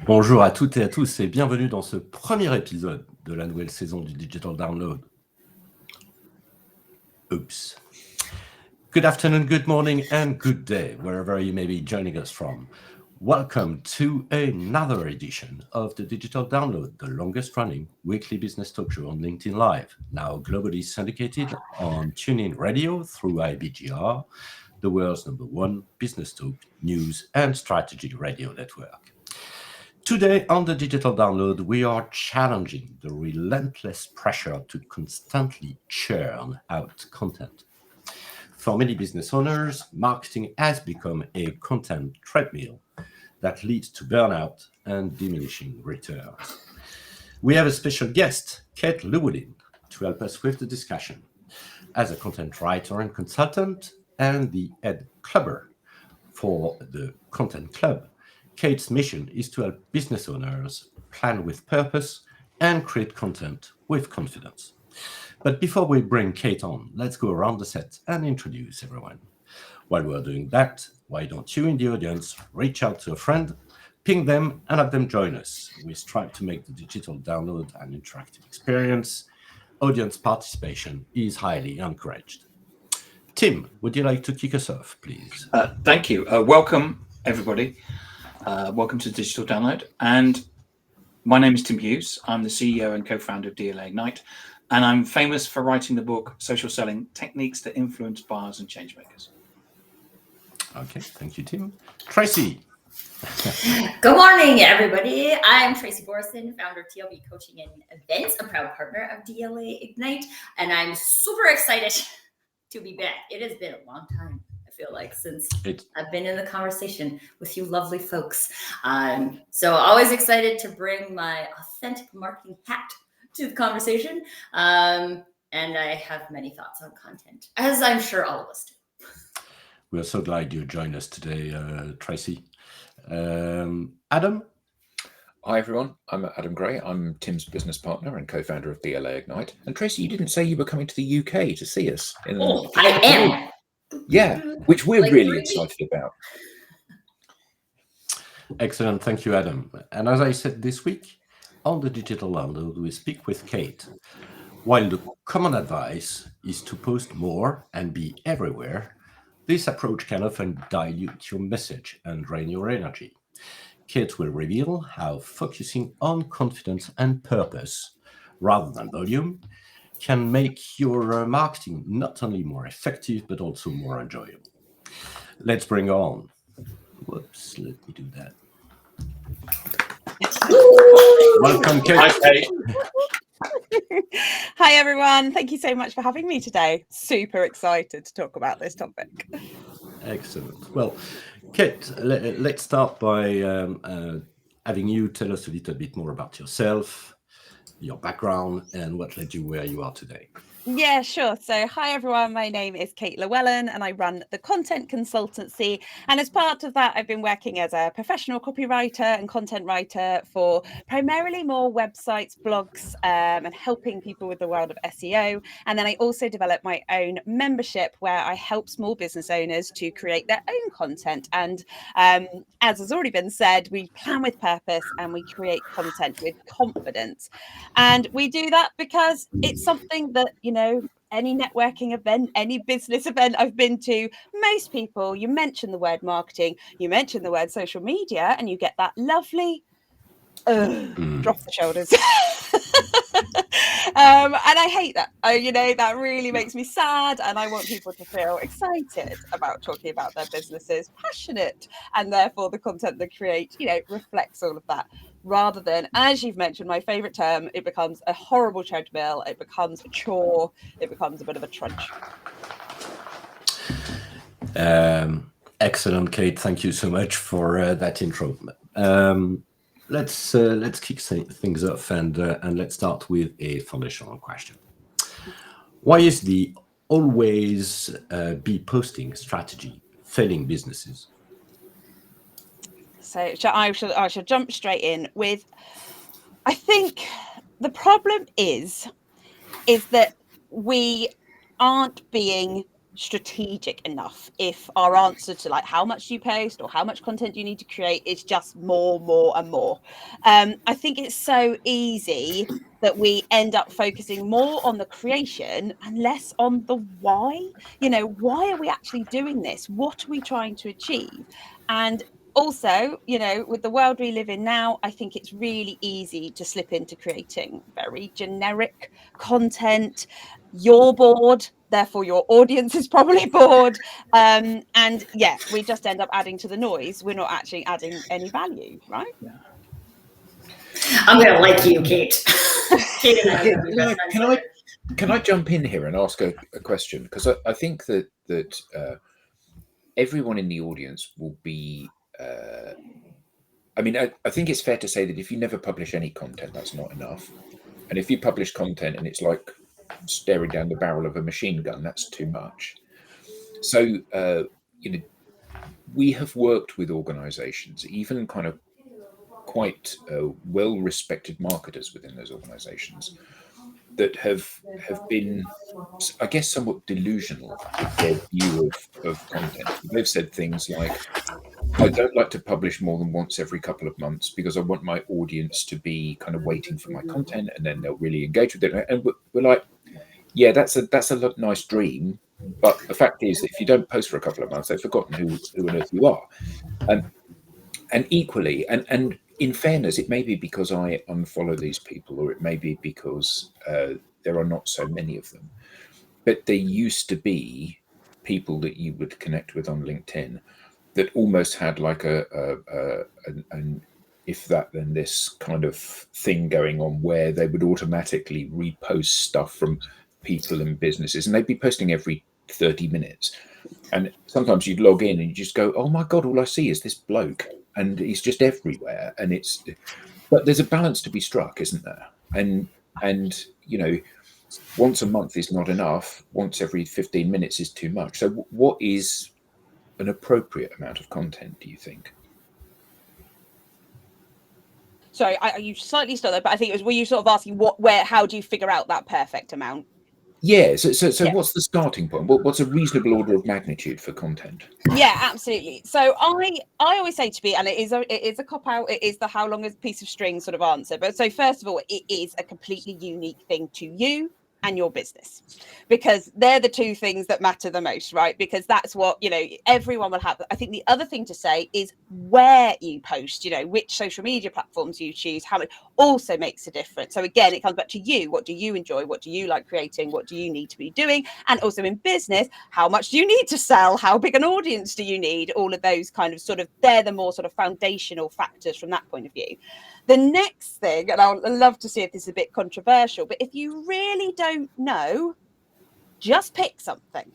Bonjour à toutes et à tous et bienvenue dans ce premier épisode de la nouvelle saison du Digital Download. Oops. Good afternoon, good morning and good day, wherever you may be joining us from. Welcome to another edition of the Digital Download, the longest running weekly business talk show on LinkedIn Live, now globally syndicated on TuneIn Radio through IBGR, the world's #1 business talk, news and strategy radio network. Today on the Digital Download, we are challenging the relentless pressure to constantly churn out content. For many business owners, marketing has become a content treadmill that leads to burnout and diminishing returns. We have a special guest, Kate Llewellyn, to help us with the discussion. As a content writer and consultant and the head clubber for the Content Club, Kate's mission is to help business owners plan with purpose and create content with confidence. But before we bring Kate on, let's go around the set and introduce everyone. While we're doing that, why don't you in the audience reach out to a friend, ping them, and have them join us? We strive to make the Digital Download an interactive experience. Audience participation is highly encouraged. Tim, would you like to kick us off, please? Thank you. Welcome, everybody. Welcome to Digital Download. And my name is Tim Hughes. I'm the CEO and co-founder of DLA Ignite. And I'm famous for writing the book, Social Selling, Techniques to Influence Buyers and Changemakers. Okay, thank you, Tim. Tracy. Good morning, everybody. I'm Tracy Borson, founder of TLB Coaching and Events, a proud partner of DLA Ignite. And I'm super excited to be back. It has been a long time, I feel like, since I've been in the conversation with you lovely folks. So always excited to bring my authentic marketing hat to the conversation. And I have many thoughts on content, as I'm sure all of us do. We're so glad you joined us today, Tracy. Adam? Hi, everyone. I'm Adam Gray. I'm Tim's business partner and co-founder of DLA Ignite. And Tracy, you didn't say you were coming to the UK to see us. I am. Yeah, which we're really excited about. Excellent. Thank you, Adam. And as I said this week, on the Digital Download, we speak with Kate. While the common advice is to post more and be everywhere, this approach can often dilute your message and drain your energy. Kate will reveal how focusing on confidence and purpose rather than volume can make your marketing not only more effective, but also more enjoyable. Let's bring on. Whoops, let me do that. Welcome, Kate. Hi, Kate. Hi, everyone. Thank you so much for having me today. Super excited to talk about this topic. Excellent. Well, Kate, let's start by having you tell us a little bit more about yourself, your background, and what led you where you are today. Yeah, sure. So hi, everyone. My name is Kate Llewellyn and I run the content consultancy. And as part of that, I've been working as a professional copywriter and content writer for primarily more websites, blogs, and helping people with the world of SEO. And then I also developed my own membership where I help small business owners to create their own content. And as has already been said, we plan with purpose and we create content with confidence. And we do that because it's something that, any networking event, any business event I've been to, most people, you mention the word marketing, you mention the word social media, and you get that lovely drop the shoulders. And I hate that. That really makes me sad. And I want people to feel excited about talking about their businesses, passionate, and therefore the content they create, reflects all of that. Rather than, as you've mentioned, my favorite term, it becomes a horrible treadmill, it becomes a chore, it becomes a bit of a trudge. Excellent, Kate. Thank you so much for that intro. Let's kick things off and let's start with a foundational question. Why is the always be posting strategy failing businesses? So I should jump straight in with, I think the problem is that we aren't being strategic enough if our answer to like how much do you post or how much content do you need to create is just more and more. I think it's so easy that we end up focusing more on the creation and less on the why. Why are we actually doing this? What are we trying to achieve? And also, with the world we live in now, I think it's really easy to slip into creating very generic content. You're bored, therefore your audience is probably bored. And yeah, we just end up adding to the noise. We're not actually adding any value, right? Yeah. I'm going to like you, Kate. Kate and I are going to be best friends later. Can I jump in here and ask a question? Because I think that everyone in the audience will be. I think it's fair to say that if you never publish any content, that's not enough. And if you publish content and it's like staring down the barrel of a machine gun, that's too much. So, we have worked with organizations, even kind of quite well-respected marketers within those organizations, that have been, I guess, somewhat delusional with their view of content. They've said things like, I don't like to publish more than once every couple of months because I want my audience to be kind of waiting for my content and then they'll really engage with it. And we're like, yeah, that's a nice dream. But the fact is that if you don't post for a couple of months, they've forgotten who on earth you are. And equally, and in fairness, it may be because I unfollow these people, or it may be because there are not so many of them. But there used to be people that you would connect with on LinkedIn that almost had like an if that then this kind of thing going on where they would automatically repost stuff from people and businesses, and they'd be posting every 30 minutes. And sometimes you'd log in and you just go, oh my God, all I see is this bloke and he's just everywhere. And but there's a balance to be struck, isn't there? And once a month is not enough. Once every 15 minutes is too much. So what is an appropriate amount of content, do you think? Sorry, you slightly stopped there, but I think it was, were you sort of asking how do you figure out that perfect amount? Yeah. So yeah. What's the starting point? What's a reasonable order of magnitude for content? Yeah, absolutely. So I always say to be, and it is a cop out. It is the how long is a piece of string sort of answer. But so first of all, it is a completely unique thing to you and your business, because they're the two things that matter the most, right? Because that's what, everyone will have. I think the other thing to say is where you post, which social media platforms you choose, how it also makes a difference. So again, it comes back to you. What do you enjoy? What do you like creating? What do you need to be doing? And also in business, how much do you need to sell? How big an audience do you need? All of those kind of they're the more sort of foundational factors from that point of view. The next thing, and I'll love to see if this is a bit controversial, but if you really don't know, just pick something.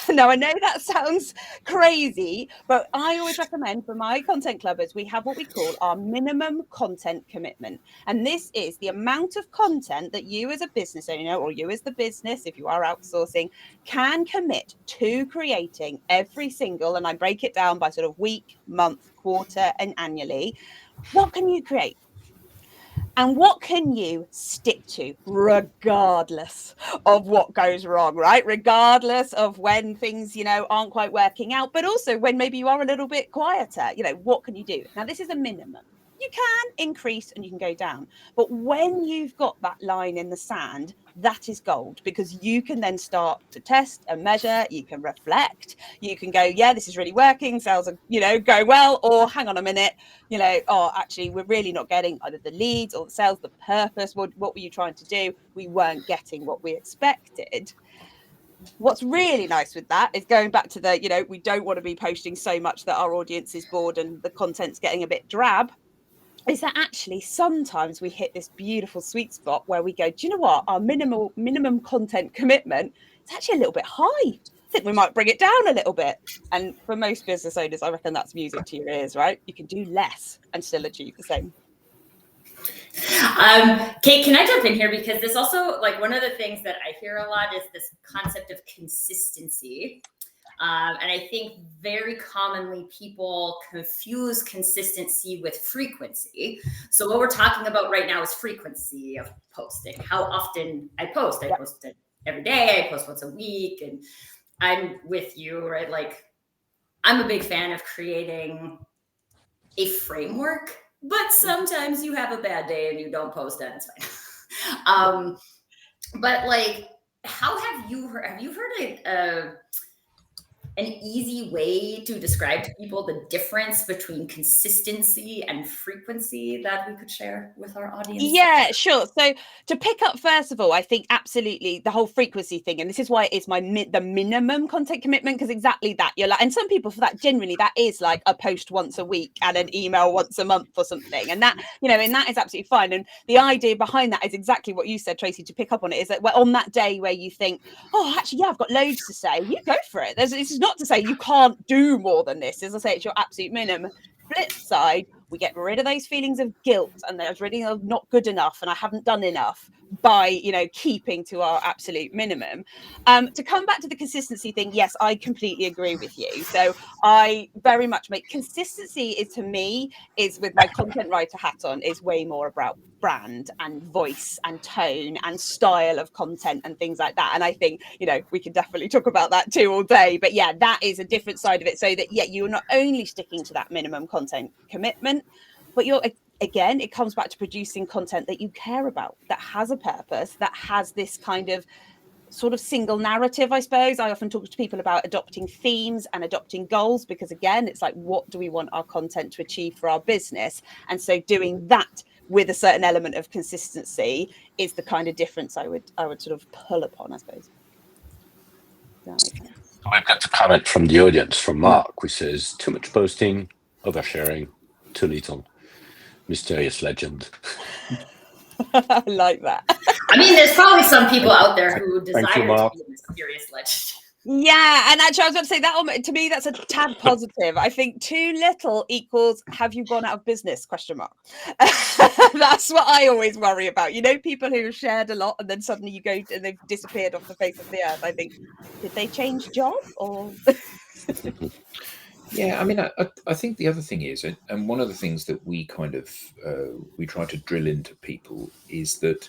Now, I know that sounds crazy, but I always recommend for my content clubbers, we have what we call our minimum content commitment. And this is the amount of content that you as a business owner, or you as the business, if you are outsourcing, can commit to creating every single, and I break it down by sort of week, month, quarter, and annually. What can you create? And what can you stick to regardless of what goes wrong, right? Regardless of when things, aren't quite working out, but also when maybe you are a little bit quieter, what can you do? Now, this is a minimum. You can increase and you can go down. But when you've got that line in the sand, that is gold, because you can then start to test and measure. You can reflect. You can go, yeah, this is really working. Sales are, going well. Or hang on a minute, actually, we're really not getting either the leads or the sales, the purpose. What were you trying to do? We weren't getting what we expected. What's really nice with that is going back to the, we don't want to be posting so much that our audience is bored and the content's getting a bit drab. Is that actually sometimes we hit this beautiful sweet spot where we go, do you know what? Our minimum content commitment is actually a little bit high. I think we might bring it down a little bit. And for most business owners, I reckon that's music to your ears, right? You can do less and still achieve the same. Kate, can I jump in here? Because this also, like, one of the things that I hear a lot is this concept of consistency. And I think very commonly people confuse consistency with frequency. So what we're talking about right now is frequency of posting. How often I post. I post it every day. I post once a week. And I'm with you, right? Like, I'm a big fan of creating a framework, but sometimes you have a bad day and you don't post that, it's fine. But like, how have you heard an easy way to describe to people the difference between consistency and frequency that we could share with our audience? Yeah, sure. So to pick up, first of all, I think absolutely the whole frequency thing, and this is why it is the minimum content commitment, because exactly that, you're like, and some people for that, generally that is like a post once a week and an email once a month or something, and that, you know, and that is absolutely fine. And the idea behind that is exactly what you said, Tracy, to pick up on it, is that well, on that day where you think, oh, actually, yeah, I've got loads to say, you go for it. This is not to say you can't do more than this. As I say, it's your absolute minimum. Flip side, we get rid of those feelings of guilt and there's really not good enough and I haven't done enough by, you know, keeping to our absolute minimum. To come back to the consistency thing, yes, I completely agree with you. So I very much make consistency is, to me, is with my content writer hat on, is way more about brand and voice and tone and style of content and things like that. And I think, you know, we can definitely talk about that too all day, but yeah, that is a different side of it. So that, yeah, you're not only sticking to that minimum content commitment, but you're, again, it comes back to producing content that you care about, that has a purpose, that has this kind of sort of single narrative, I suppose. I often talk to people about adopting themes and adopting goals, because again, it's like, what do we want our content to achieve for our business? And so doing that with a certain element of consistency is the kind of difference I would sort of pull upon, I suppose. Does that make sense? We've got a comment from the audience, from Mark, which says, too much posting, oversharing, too little. Mysterious legend. I like that. I mean, there's probably some people out there who desire you, to Mark. be a mysterious legend. Yeah, and actually I was going to say that, to me, that's a tad positive. I think too little equals have you gone out of business, ? That's what I always worry about. You know, people who have shared a lot and then suddenly you go and they've disappeared off the face of the earth. I think, did they change job or? Yeah, I mean, I think the other thing is, and one of the things that we kind of we try to drill into people is that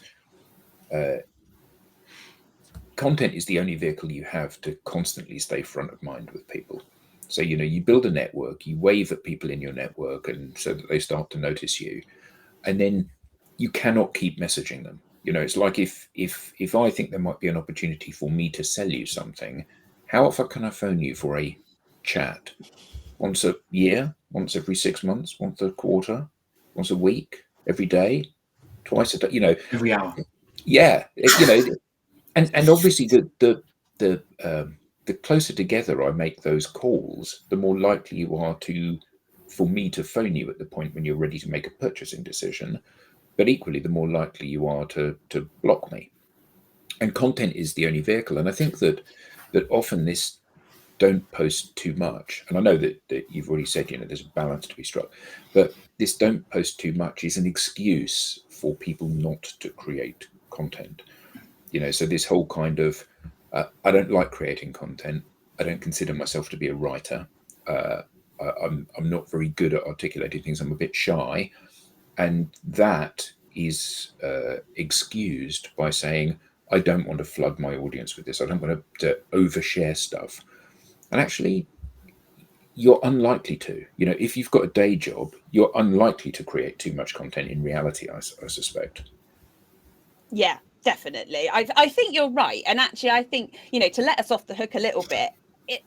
content is the only vehicle you have to constantly stay front of mind with people. So, you know, you build a network, you wave at people in your network, and so that they start to notice you, and then you cannot keep messaging them. You know, it's like if I think there might be an opportunity for me to sell you something, how often can I phone you for a chat? Once a year, once every 6 months, once a quarter, once a week, every day, twice a day, you know, every hour. Yeah, you know, and obviously the closer together I make those calls, the more likely you are for me to phone you at the point when you're ready to make a purchasing decision. But equally, the more likely you are to block me. And content is the only vehicle. And I think that often this don't post too much. And I know that you've already said, you know, there's a balance to be struck, but this don't post too much is an excuse for people not to create content. You know, so this whole kind of, I don't like creating content. I don't consider myself to be a writer. I'm not very good at articulating things. I'm a bit shy. And that is excused by saying, I don't want to flood my audience with this. I don't want to overshare stuff. And actually, you're unlikely to. You know, if you've got a day job, you're unlikely to create too much content in reality, I suspect. Yeah, definitely. I think you're right. And actually, I think, you know, to let us off the hook a little bit,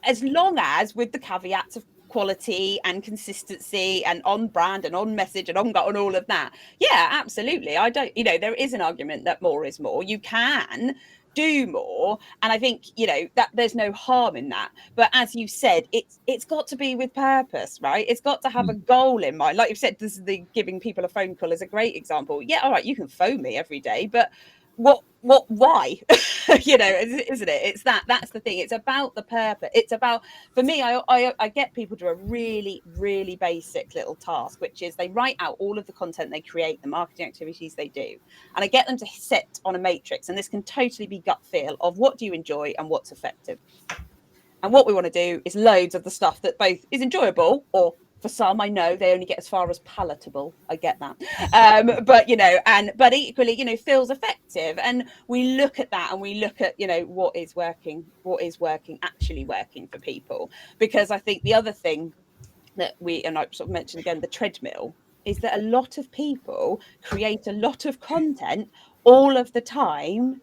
as long as with the caveats of quality and consistency and on brand and on message and on all of that. Yeah, absolutely. I don't, you know, there is an argument that more is more. You can do more, and I think, you know, that there's no harm in that, but as you said, it's got to be with purpose, right? It's got to have a goal in mind. Like you've said, this is the giving people a phone call is a great example. Yeah, all right, you can phone me every day, but why? You know, isn't it? It's that's the thing. It's about the purpose. It's about, for me, I get people to a really, really basic little task, which is they write out all of the content they create, the marketing activities they do, and I get them to sit on a matrix, and this can totally be gut feel of what do you enjoy and what's effective. And what we want to do is loads of the stuff that both is enjoyable or For some, I know they only get as far as palatable. I get that. But, but equally, feels effective. And we look at that and we look at, what is actually working for people. Because I think the other thing that and I sort of mentioned again, the treadmill, is that a lot of people create a lot of content all of the time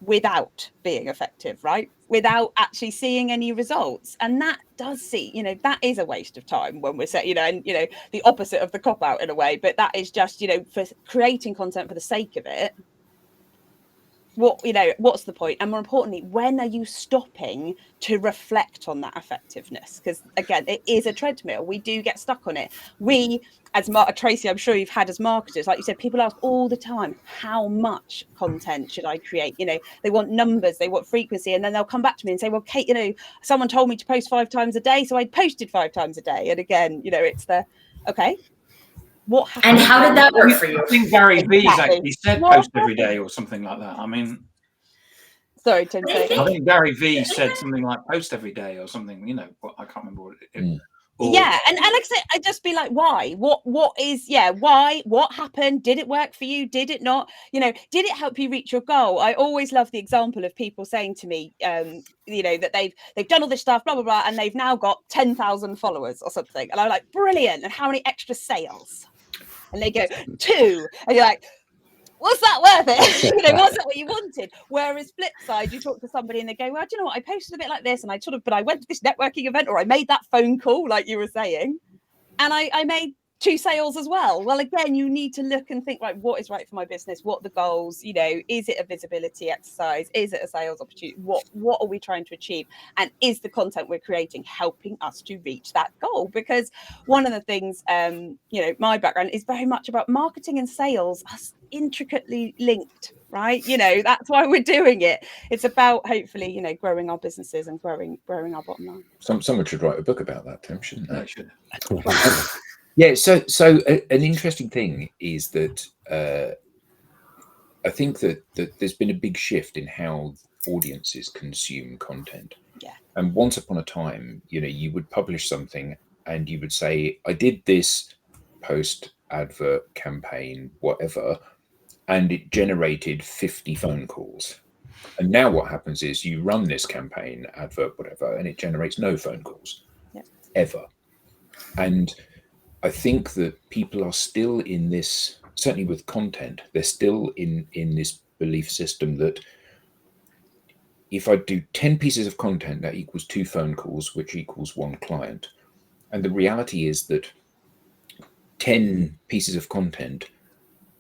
without being effective, right? Without actually seeing any results. And that does that is a waste of time when we're saying, and the opposite of the cop out in a way, but that is just, for creating content for the sake of it. What's the point? And more importantly, when are you stopping to reflect on that effectiveness? Because again, it is a treadmill. We do get stuck on it. We, as Tracy, I'm sure you've had as marketers, like you said, people ask all the time, how much content should I create? They want numbers, they want frequency, and then they'll come back to me and say, well, Kate, someone told me to post 5 times a day, so I posted 5 times a day. And again, it's okay. What happened? And how did that work for you? I think Gary V's actually said post every day or something like that. I mean, sorry, Tim. I think Gary V said something like post every day or something. I can't remember what it. Yeah, and like I said, I'd just be like, why? Why? What happened? Did it work for you? Did it not? Did it help you reach your goal? I always love the example of people saying to me, that they've done all this stuff, blah blah blah, and they've now got 10,000 followers or something, and I'm like, brilliant! And how many extra sales? And they go 2, and you're like, was that worth it? Was that what you wanted? Whereas flip side, you talk to somebody and they go, well, do you know what? I posted a bit like this, and I went to this networking event, or I made that phone call, like you were saying, and I made 2 sales as well. Well, again, you need to look and think, right, what is right for my business? What are the goals? Is it a visibility exercise? Is it a sales opportunity? What are we trying to achieve? And is the content we're creating helping us to reach that goal? Because one of the things, my background is very much about marketing and sales are intricately linked, right? That's why we're doing it. It's about hopefully, growing our businesses and growing our bottom line. Someone should write a book about that, Tim, shouldn't they? I should. Yeah, so an interesting thing is that I think that there's been a big shift in how audiences consume content. Yeah. And once upon a time, you would publish something and you would say, I did this post, advert, campaign, whatever, and it generated 50 phone calls. And now what happens is you run this campaign, advert, whatever, and it generates no phone calls ever. And I think that people are still in this, certainly with content, they're still in this belief system that if I do 10 pieces of content, that equals 2 phone calls, which equals 1 client. And the reality is that 10 pieces of content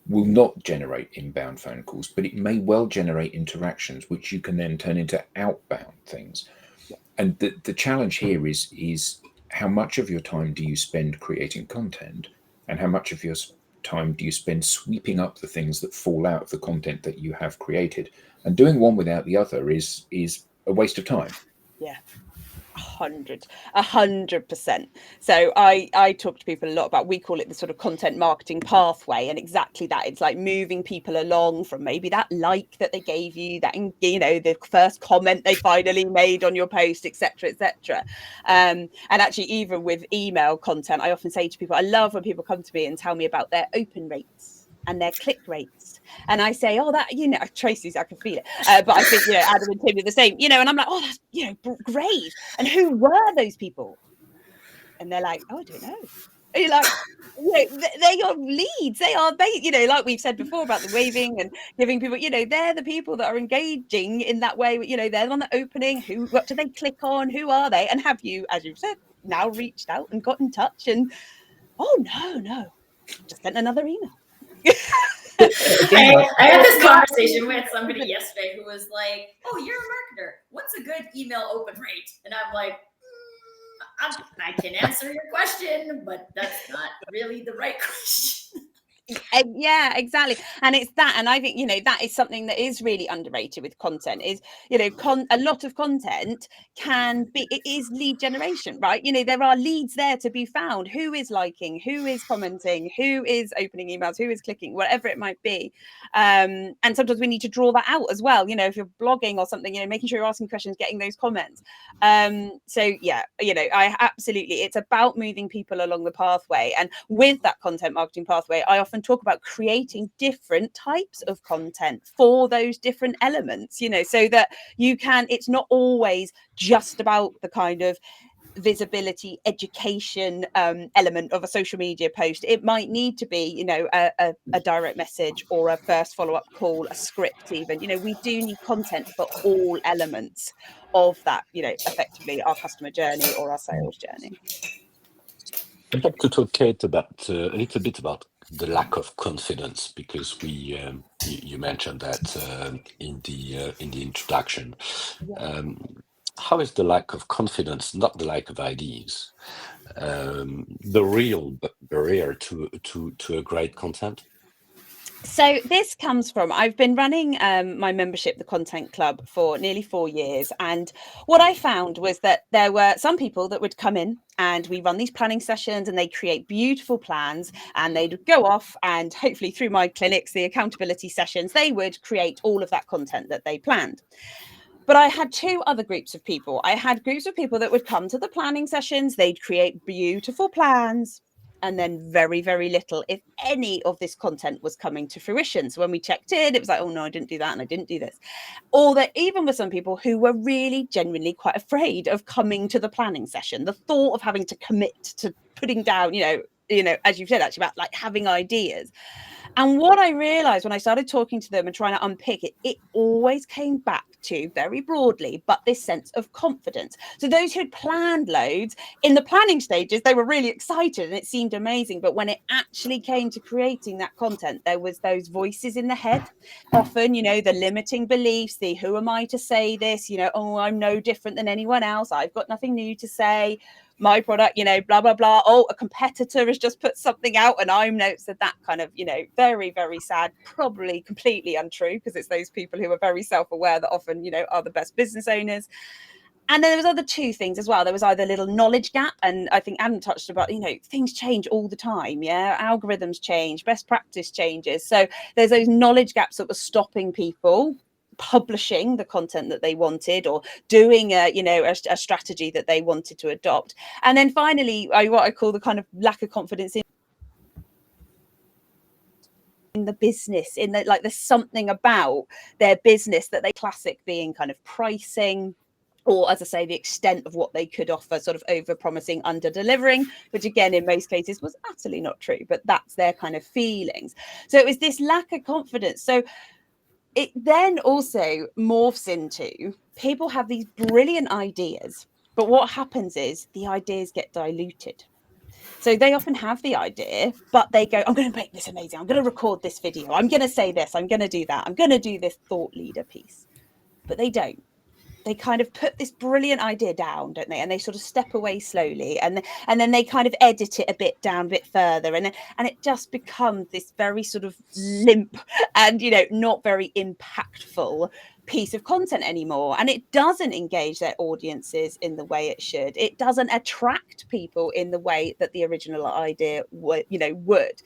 will not generate inbound phone calls, but it may well generate interactions, which you can then turn into outbound things. And the challenge here is how much of your time do you spend creating content, and how much of your time do you spend sweeping up the things that fall out of the content that you have created? And doing one without the other is a waste of time. Yeah. 100%. So I talk to people a lot about, we call it the sort of content marketing pathway, and exactly that. It's like moving people along from maybe that like that they gave you, that the first comment they finally made on your post, etc. And actually, even with email content, I often say to people, I love when people come to me and tell me about their open rates and their click rates. And I say, oh, that, Tracy's, I can feel it. But I think, Adam and Tim are the same, and I'm like, oh, that's, great. And who were those people? And they're like, oh, I don't know. And you're like, they're your leads. They are, like we've said before about the waving and giving people, they're the people that are engaging in that way. They're the one that opening. What do they click on? Who are they? And have you, as you've said, now reached out and got in touch? And no, just sent another email. I had this conversation with somebody yesterday who was like, oh, you're a marketer. What's a good email open rate? And I'm like, I can answer your question, but that's not really the right question. Yeah, exactly. And it's that, and I think, you know, that is something that is really underrated with content is, you know, a lot of content can be, it is lead generation, right? You know, there are leads there to be found. Who is liking, who is commenting, who is opening emails, who is clicking, whatever it might be. And sometimes we need to draw that out as well. You know, if you're blogging or something, you know, making sure you're asking questions, getting those comments. So yeah, you know, I absolutely, it's about moving people along the pathway. And with that content marketing pathway, I often talk about creating different types of content for those different elements, you know, so that you can, it's not always just about the kind of visibility education element of a social media post. It might need to be, you know, a direct message or a first follow-up call, a script even. You know, we do need content for all elements of that, you know, effectively our customer journey or our sales journey. I'd like to talk, Kate, about a little bit about the lack of confidence, because you mentioned that in the introduction. How is the lack of confidence, not the lack of ideas, the real barrier to a great content? So this comes from, I've been running my membership, the Content Club, for nearly 4 years. And what I found was that there were some people that would come in and we run these planning sessions and they create beautiful plans and they'd go off and hopefully through my clinics, the accountability sessions, they would create all of that content that they planned. But I had two other groups of people. I had groups of people that would come to the planning sessions, they'd create beautiful plans, and then very, very little, if any, of this content was coming to fruition. So when we checked in, it was like, oh no, I didn't do that and I didn't do this. Or there even were some people who were really genuinely quite afraid of coming to the planning session. The thought of having to commit to putting down, you know, as you've said, actually, about like having ideas. And what I realized when I started talking to them and trying to unpick it, it always came back to, very broadly, but this sense of confidence. So those who'd planned loads in the planning stages, they were really excited and it seemed amazing. But when it actually came to creating that content, there was those voices in the head. Often, you know, the limiting beliefs, the who am I to say this, you know, oh, I'm no different than anyone else. I've got nothing new to say. My product, you know, blah, blah, blah. Oh, a competitor has just put something out and I'm notes of that kind of, you know, very, very sad, probably completely untrue, because it's those people who are very self-aware that often, you know, are the best business owners. And then there was other two things as well. There was either a little knowledge gap, and I think Adam touched about, you know, things change all the time. Yeah, algorithms change, best practice changes. So there's those knowledge gaps that were stopping people publishing the content that they wanted or doing a strategy that they wanted to adopt. And then finally, what I call the kind of lack of confidence in the business, in that, like, there's something about their business that they classic being kind of pricing, or, as I say, the extent of what they could offer, sort of over promising, under delivering, which again, in most cases was utterly not true, but that's their kind of feelings. So it was this lack of confidence. So it then also morphs into people have these brilliant ideas, but what happens is the ideas get diluted. So they often have the idea, but they go, I'm going to make this amazing. I'm going to record this video. I'm going to say this. I'm going to do that. I'm going to do this thought leader piece. But they don't. They kind of put this brilliant idea down, don't they? And they sort of step away slowly, and then they kind of edit it a bit down, a bit further, and it just becomes this very sort of limp and, you know, not very impactful piece of content anymore. And it doesn't engage their audiences in the way it should. It doesn't attract people in the way that the original idea would.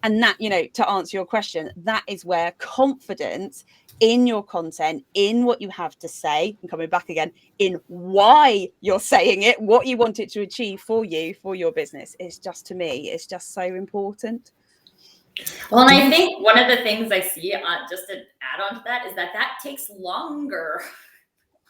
And that, you know, to answer your question, that is where confidence in your content, in what you have to say, and coming back again, in why you're saying it, what you want it to achieve for you, for your business, is just, to me, it's just so important. Well, and I think one of the things I see, just to add on to that, is that takes longer.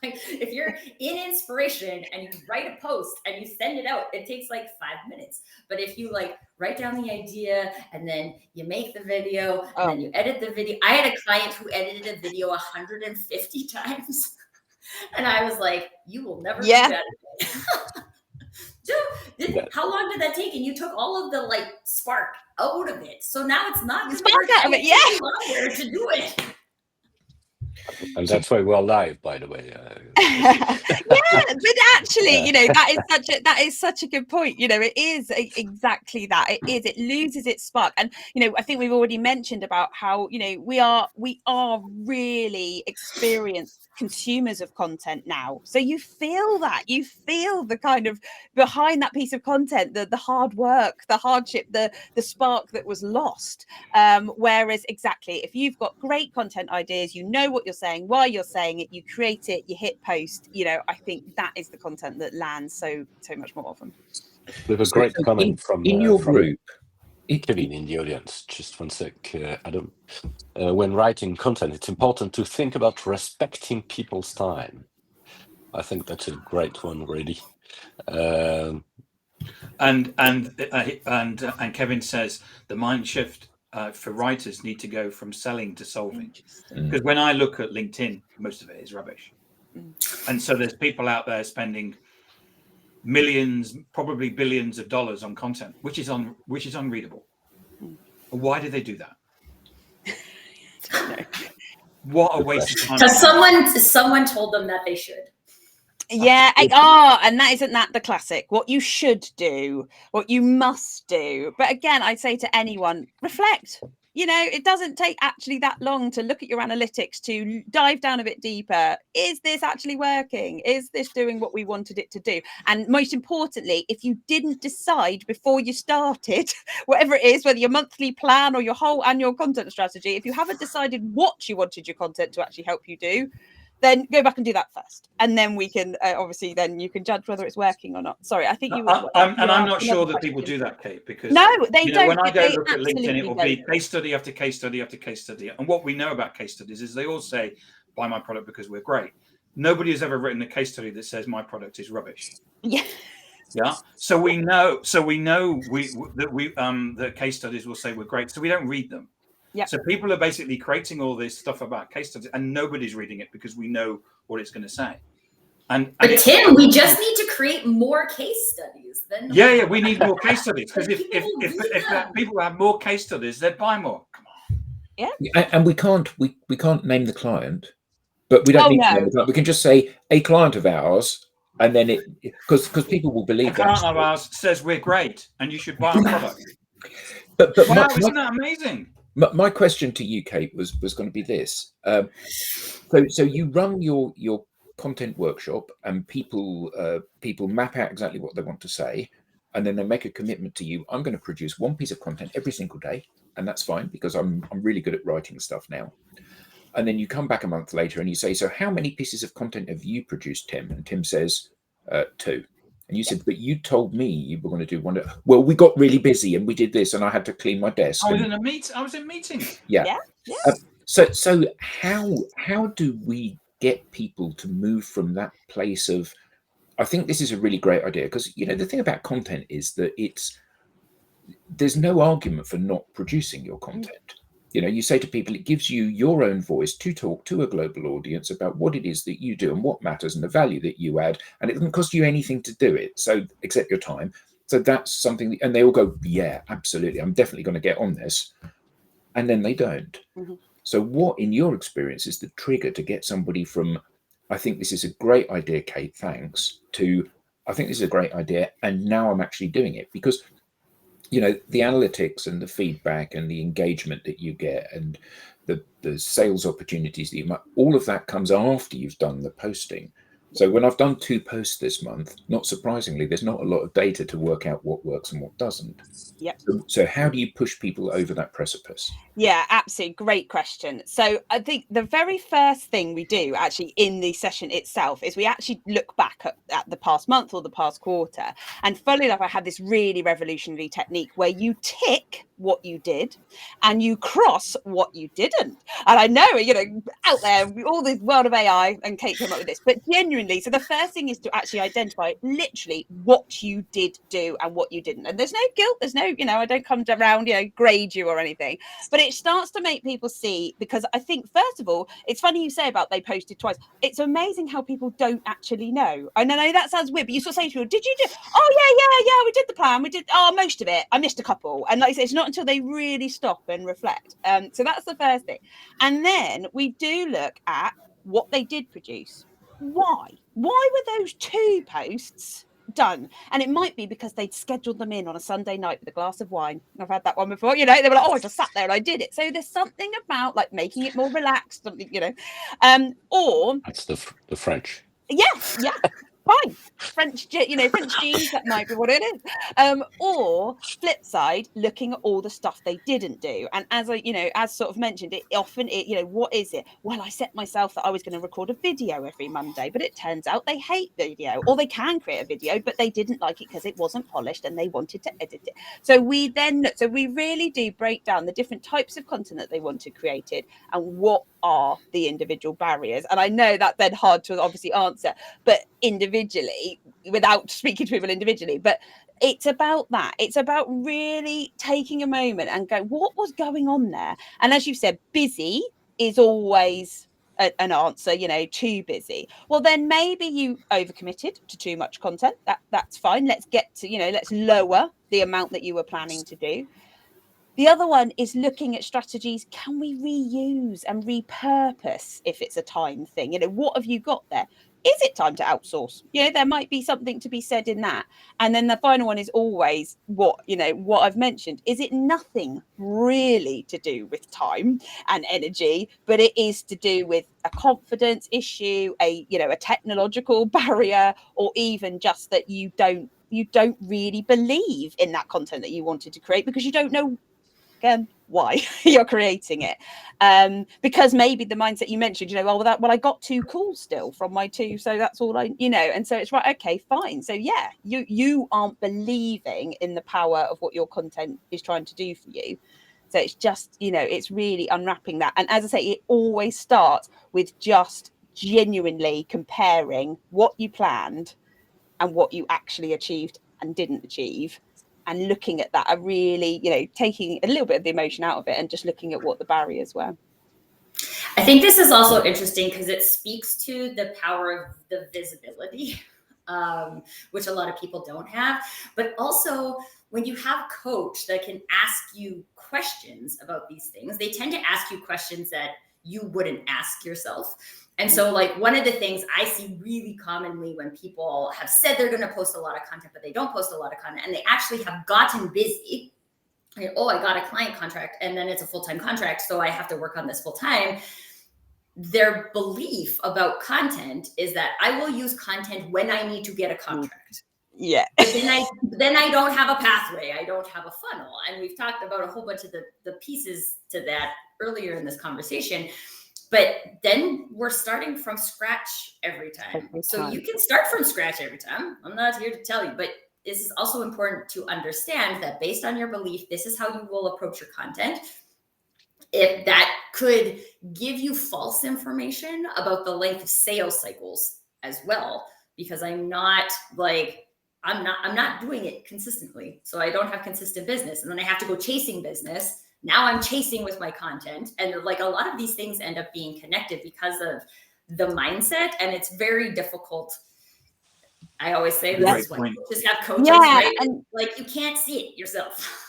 Like, if you're in inspiration and you write a post and you send it out, it takes like 5 minutes. But if you like write down the idea and then you make the video and then you edit the video. I had a client who edited a video 150 times. And I was like, you will never do that again. Dude, how long did that take? And you took all of the like spark out of it. So now it's not spark out of it, longer to do it. And that's why we're live, by the way. Yeah, but actually, you know, that is such a good point. You know, it is exactly that. It loses its spark. And you know, I think we've already mentioned about how, you know, we are really experienced consumers of content now. So you feel the kind of behind that piece of content, the hard work, the hardship, the spark that was lost. Whereas exactly, if you've got great content ideas, you know what you're saying, why you're saying it, you create it, you hit post, you know, I think that is the content that lands so much more often. We have a great comment from your group. Kevin in the audience. Just one sec, Adam. When writing content, it's important to think about respecting people's time. I think that's a great one, really. And Kevin says the mind shift for writers need to go from selling to solving. Because when I look at LinkedIn, most of it is rubbish. And so there's people out there spending millions, probably billions of dollars on content, which is unreadable. Why do they do that? What a waste of time. Because someone told them that they should. Yeah, and isn't that the classic? What you should do, what you must do. But again, I'd say to anyone, reflect. You know, it doesn't take actually that long to look at your analytics, to dive down a bit deeper. Is this actually working? Is this doing what we wanted it to do? And most importantly, if you didn't decide before you started, whatever it is, whether your monthly plan or your whole annual content strategy, if you haven't decided what you wanted your content to actually help you do, then go back and do that first, and then we can obviously then you can judge whether it's working or not. Sorry, I think you. I'm not sure that people do that, Kate, because no, they don't. When I go look at LinkedIn, it will be case study after case study after case study, and what we know about case studies is they all say, "Buy my product because we're great." Nobody has ever written a case study that says my product is rubbish. Yeah. Yeah. So we know that case studies will say we're great, so we don't read them. Yep. So people are basically creating all this stuff about case studies, and nobody's reading it because we know what it's going to say. But Tim, we just need to create more case studies. Then we need more case studies, because if people have more case studies, they'd buy more. Come on. Yeah. And we can't name the client, but we don't need to name the client. We can just say a client of ours, and then it because people will believe that. A client of ours says we're great and you should buy our product. But wow, isn't that amazing? My question to you, Kate, was going to be this. So you run your content workshop, and people map out exactly what they want to say, and then they make a commitment to you. I'm going to produce one piece of content every single day, and that's fine because I'm really good at writing stuff now. And then you come back a month later and you say, so how many pieces of content have you produced, Tim? And Tim says 2. And you said, but you told me you were going to do one. Well, we got really busy and we did this, and I had to clean my desk. I was in meetings. Yeah. So how do we get people to move from that place of? I think this is a really great idea, because the thing about content is that there's no argument for not producing your content. You say to people, it gives you your own voice to talk to a global audience about what it is that you do and what matters and the value that you add. And it doesn't cost you anything to do it. So except your time. So that's something, and they all go, yeah, absolutely. I'm definitely going to get on this. And then they don't. Mm-hmm. So what, in your experience, is the trigger to get somebody from, I think this is a great idea, Kate, thanks, to, I think this is a great idea, and now I'm actually doing it? Because the analytics and the feedback and the engagement that you get and the sales opportunities that you might, all of that comes after you've done the posting. So when I've done 2 posts this month, not surprisingly, there's not a lot of data to work out what works and what doesn't. Yep. So how do you push people over that precipice? Yeah, absolutely. Great question. So I think the very first thing we do actually in the session itself is we actually look back at the past month or the past quarter. And funnily enough, I had this really revolutionary technique where you tick what you did and you cross what you didn't. And I know, out there, all this world of AI, and Kate came up with this, but genuinely, so the first thing is to actually identify literally what you did do and what you didn't. And there's no guilt. There's no, I don't come around, grade you or anything, but it starts to make people see, because I think, first of all, it's funny you say about they posted twice. It's amazing how people don't actually know. I know that sounds weird, but you sort of say to people, did you do? Oh, yeah, we did the plan. We did, most of it. I missed a couple. And like I say, it's not not until they really stop and reflect. So that's the first thing. And then we do look at what they did produce. Why were those 2 posts done? And it might be because they'd scheduled them in on a Sunday night with a glass of wine. I've had that one before, they were like, oh, I just sat there and I did it. So there's something about like making it more relaxed, something, or That's the French. yeah, fine. French jeans, that might be what it is. Or flip side, looking at all the stuff they didn't do. And as as sort of mentioned, it often, what is it? Well, I set myself that I was going to record a video every Monday, but it turns out they hate video, or they can create a video, but they didn't like it because it wasn't polished and they wanted to edit it. So we really do break down the different types of content that they wanted created and what are the individual barriers. And I know that's then hard to obviously answer, but individually, without speaking to people individually, but it's about that. It's about really taking a moment and go, what was going on there? And as you said, busy is always an answer, too busy. Well, then maybe you overcommitted to too much content. That's fine. Let's get to, let's lower the amount that you were planning to do. The other one is looking at strategies. Can we reuse and repurpose if it's a time thing? What have you got there? Is it time to outsource? There might be something to be said in that. And then the final one is always what I've mentioned. Is it nothing really to do with time and energy, but it is to do with a confidence issue, a technological barrier, or even just that you don't really believe in that content that you wanted to create because you don't know again why you're creating it, because maybe the mindset you mentioned, I got 2 calls still from my 2, so that's all I and so it's right, okay, fine. So yeah, you aren't believing in the power of what your content is trying to do for you. So it's just it's really unwrapping that. And as I say, it always starts with just genuinely comparing what you planned and what you actually achieved and didn't achieve, and looking at that, really, taking a little bit of the emotion out of it and just looking at what the barriers were. I think this is also interesting because it speaks to the power of the visibility, which a lot of people don't have. But also, when you have a coach that can ask you questions about these things, they tend to ask you questions that you wouldn't ask yourself. And so like one of the things I see really commonly when people have said they're going to post a lot of content, but they don't post a lot of content, and they actually have gotten busy. I got a client contract and then it's a full-time contract, so I have to work on this full-time. Their belief about content is that I will use content when I need to get a contract. Yeah. But then I don't have a pathway. I don't have a funnel. And we've talked about a whole bunch of the pieces to that earlier in this conversation. But then we're starting from scratch every time. So you can start from scratch every time. I'm not here to tell you, but this is also important to understand that based on your belief, this is how you will approach your content. If that could give you false information about the length of sales cycles as well, because I'm not doing it consistently. So I don't have consistent business. And then I have to go chasing business. Now I'm chasing with my content. And like a lot of these things end up being connected because of the mindset. And it's very difficult. I always say this is why just have coaches, right? And like you can't see it yourself.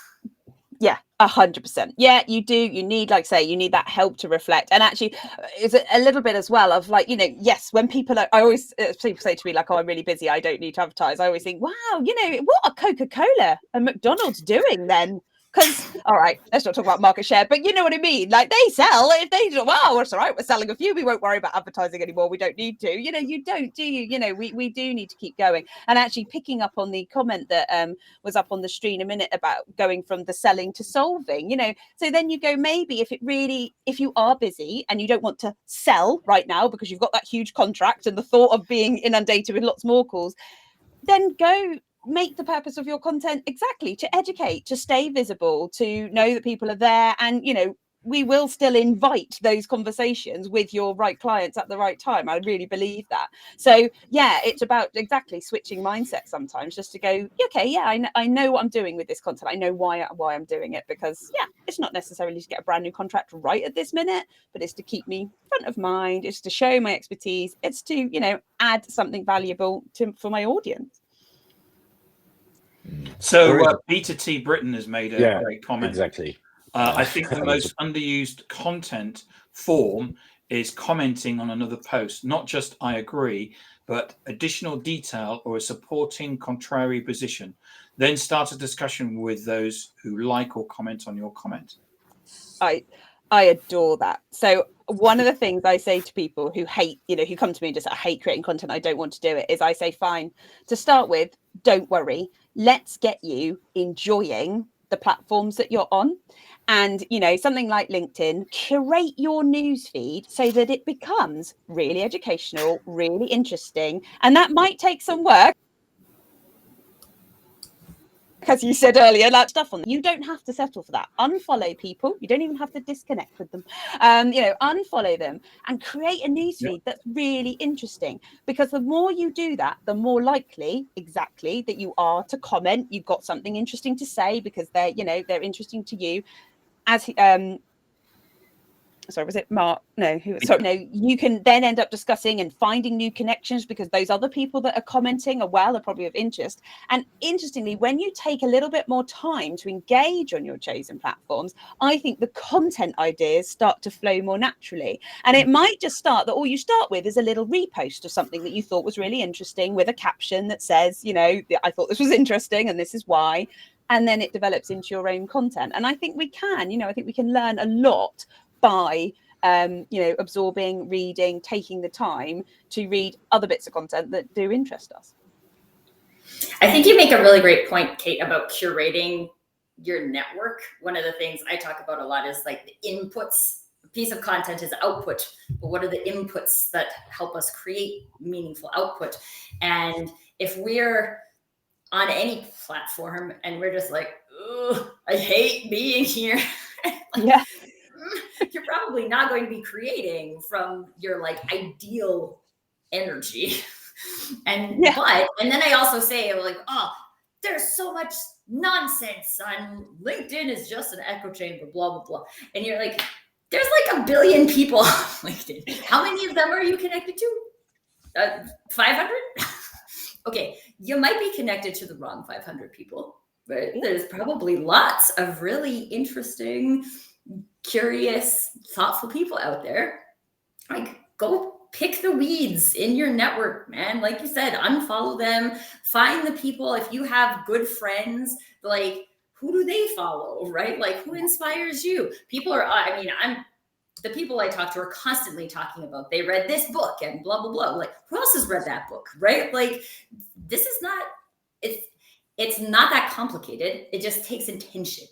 Yeah, 100%. Yeah, you do. You need, like say, you need that help to reflect. And actually, it's a little bit as well of like, yes, when people I always, people say to me like, oh, I'm really busy, I don't need to advertise. I always think, wow, what are Coca-Cola and McDonald's doing then? Because, all right, let's not talk about market share, but you know what I mean? Like they sell, if they do, wow, it's all right, we're selling a few, we won't worry about advertising anymore, we don't need to. You don't, do you? We do need to keep going. And actually picking up on the comment that was up on the stream a minute about going from the selling to solving, so then you go, maybe if you are busy and you don't want to sell right now because you've got that huge contract and the thought of being inundated with lots more calls, then go make the purpose of your content exactly to educate, to stay visible, to know that people are there. And, we will still invite those conversations with your right clients at the right time. I really believe that. So, yeah, it's about exactly switching mindset sometimes just to go, okay, yeah, I know what I'm doing with this content. I know why I'm doing it because, yeah, it's not necessarily to get a brand new contract right at this minute, but it's to keep me front of mind. It's to show my expertise. It's to, add something valuable for my audience. So Peter T. Britton has made a great comment. Exactly. I think the most underused content form is commenting on another post, not just I agree, but additional detail or a supporting contrary position. Then start a discussion with those who like or comment on your comment. I adore that. So one of the things I say to people who hate, who come to me and just, I hate creating content, I don't want to do it, is I say, fine, to start with, don't worry. Let's get you enjoying the platforms that you're on. And, something like LinkedIn, curate your newsfeed so that it becomes really educational, really interesting. And that might take some work. As you said earlier, like stuff on, you don't have to settle for that. Unfollow people. You don't even have to disconnect with them. Unfollow them and create a newsfeed that's really interesting. Because the more you do that, the more likely, exactly, that you are to comment. You've got something interesting to say because they're interesting to you. As sorry, was it Mark? No, you can then end up discussing and finding new connections because those other people that are commenting are probably of interest. And interestingly, when you take a little bit more time to engage on your chosen platforms, I think the content ideas start to flow more naturally. And it might just start that all you start with is a little repost of something that you thought was really interesting with a caption that says, I thought this was interesting and this is why. And then it develops into your own content. And I think we can, learn a lot by absorbing, reading, taking the time to read other bits of content that do interest us. I think you make a really great point, Kate, about curating your network. One of the things I talk about a lot is like the inputs. A piece of content is output, but what are the inputs that help us create meaningful output? And if we're on any platform and we're just like, oh, I hate being here. Yeah. You're probably not going to be creating from your ideal energy. And then I also say there's so much nonsense on LinkedIn is just an echo chamber, blah, blah, blah. And you're like, there's 1 billion people on LinkedIn. How many of them are you connected to? 500? Okay, you might be connected to the wrong 500 people, but there's probably lots of really interesting, curious, thoughtful people out there. Go pick the weeds in your network, man. Like you said, unfollow them, find the people. If you have good friends, who do they follow, right? Who inspires you? People are, the people I talk to are constantly talking about, they read this book and blah, blah, blah. Who else has read that book, right? This is not, it's not that complicated. It just takes intention.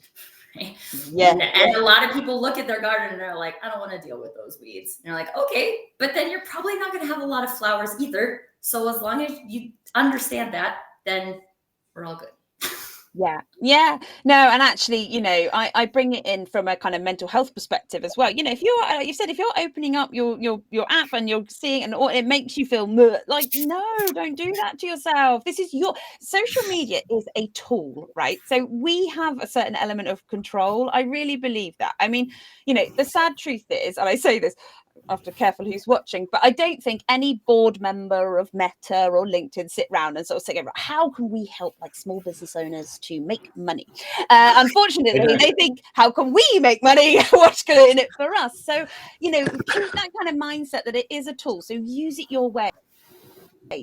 Right? Yeah. And a lot of people look at their garden and they're like, I don't want to deal with those weeds. And you're like, okay, but then you're probably not going to have a lot of flowers either. So as long as you understand that, then we're all good. Yeah. No, and actually, I bring it in from a kind of mental health perspective as well. If you're opening up your app and you're seeing and it makes you feel no, don't do that to yourself. This is your social media is a tool, right? So we have a certain element of control. I really believe that. I mean, the sad truth is, and I say this after careful who's watching, but I don't think any board member of Meta or LinkedIn sit around and sort of say, how can we help small business owners to make money? Unfortunately, they think, how can we make money? What's good in it for us? So, keep that kind of mindset that it is a tool. So use it your way.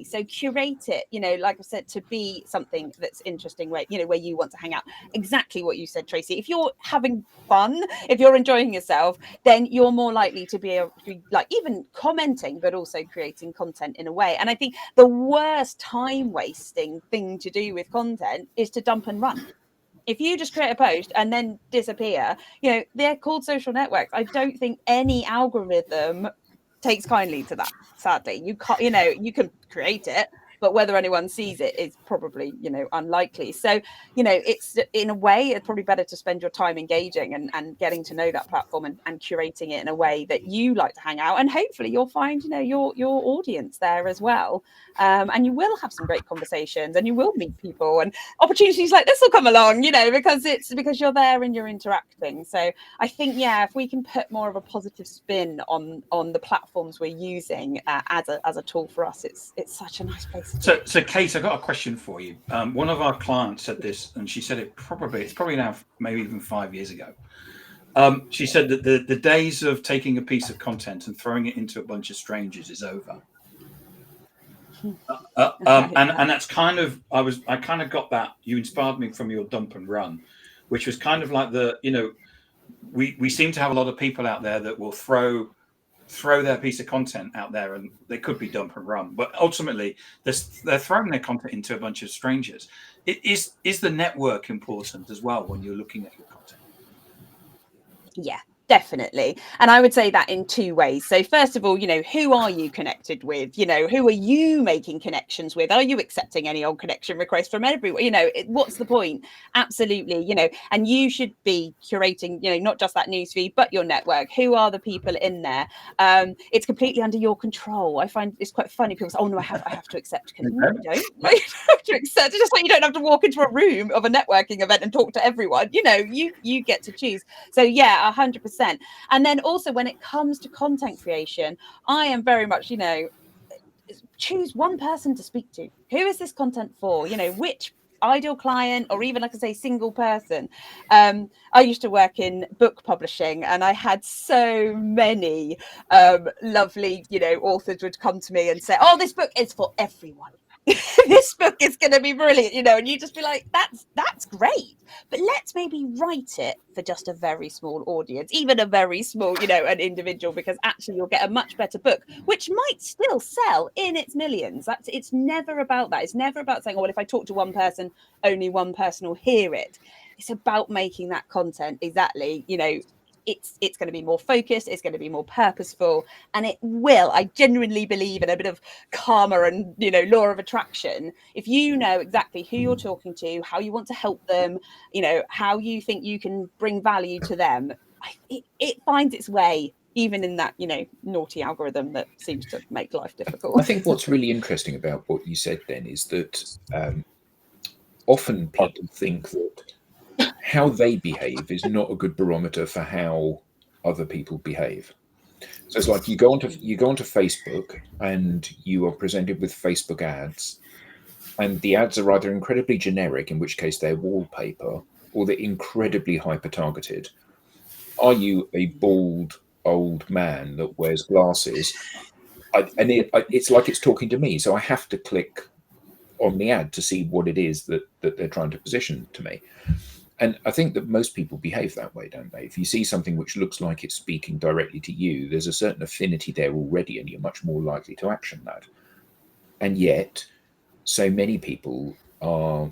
So curate it, like I said, to be something that's interesting, where you want to hang out. Exactly what you said, Tracy. If you're having fun, if you're enjoying yourself, then you're more likely to be even commenting, but also creating content in a way. And I think the worst time wasting thing to do with content is to dump and run. If you just create a post and then disappear, they're called social networks. I don't think any algorithm takes kindly to that. Sadly, you can't, you can create it, but whether anyone sees it is probably, unlikely. So, it's in a way, it's probably better to spend your time engaging and getting to know that platform and curating it in a way that you like to hang out. And hopefully you'll find, your audience there as well. And you will have some great conversations and you will meet people and opportunities like this will come along, because you're there and you're interacting. So I think, if we can put more of a positive spin on the platforms we're using as a tool for us, it's such a nice place So Kate, I got a question for you. One of our clients said this, and she said it's probably now maybe even 5 years ago. She said that the days of taking a piece of content and throwing it into a bunch of strangers is over. And that's kind of I kind of got that. You inspired me from your dump and run, which was kind of like we seem to have a lot of people out there that will throw their piece of content out there, and they could be dump and run, but ultimately they're throwing their content into a bunch of strangers. Is the network important as well when you're looking at your content? Yeah, definitely. And I would say that in two ways. So first of all, who are you connected with? Who are you making connections with? Are you accepting any old connection requests from everyone? What's the point? Absolutely. And you should be curating, not just that newsfeed, but your network. Who are the people in there? It's completely under your control. I find it's quite funny. People say, oh no, I have to accept. No, you don't. You have to accept. It's just like you don't have to walk into a room of a networking event and talk to everyone. You get to choose. So yeah, 100%. And then also when it comes to content creation, I am very much, choose one person to speak to. Who is this content for? Which ideal client, or even, like I say, single person. I used to work in book publishing, and I had so many lovely, authors would come to me and say, oh, this book is for everyone. This book is going to be brilliant, and you just be like, that's great, but let's maybe write it for just a very small audience, even a very small, an individual, because actually you'll get a much better book, which might still sell in its millions. It's never about that. It's never about saying, oh, well, if I talk to one person, only one person will hear it. It's about making that content exactly, it's going to be more focused, it's going to be more purposeful, and it will. I genuinely believe in a bit of karma and law of attraction. If you know exactly who you're talking to, how you want to help them, how you think you can bring value to them, it finds its way, even in that naughty algorithm that seems to make life difficult. I think what's really interesting about what you said then is that often people think that how they behave is not a good barometer for how other people behave. So it's like you go onto Facebook and you are presented with Facebook ads, and the ads are either incredibly generic, in which case they're wallpaper, or they're incredibly hyper targeted. Are you a bald old man that wears glasses? It's like it's talking to me, so I have to click on the ad to see what it is that they're trying to position to me. And I think that most people behave that way, don't they? If you see something which looks like it's speaking directly to you, there's a certain affinity there already, and you're much more likely to action that. And yet, so many people are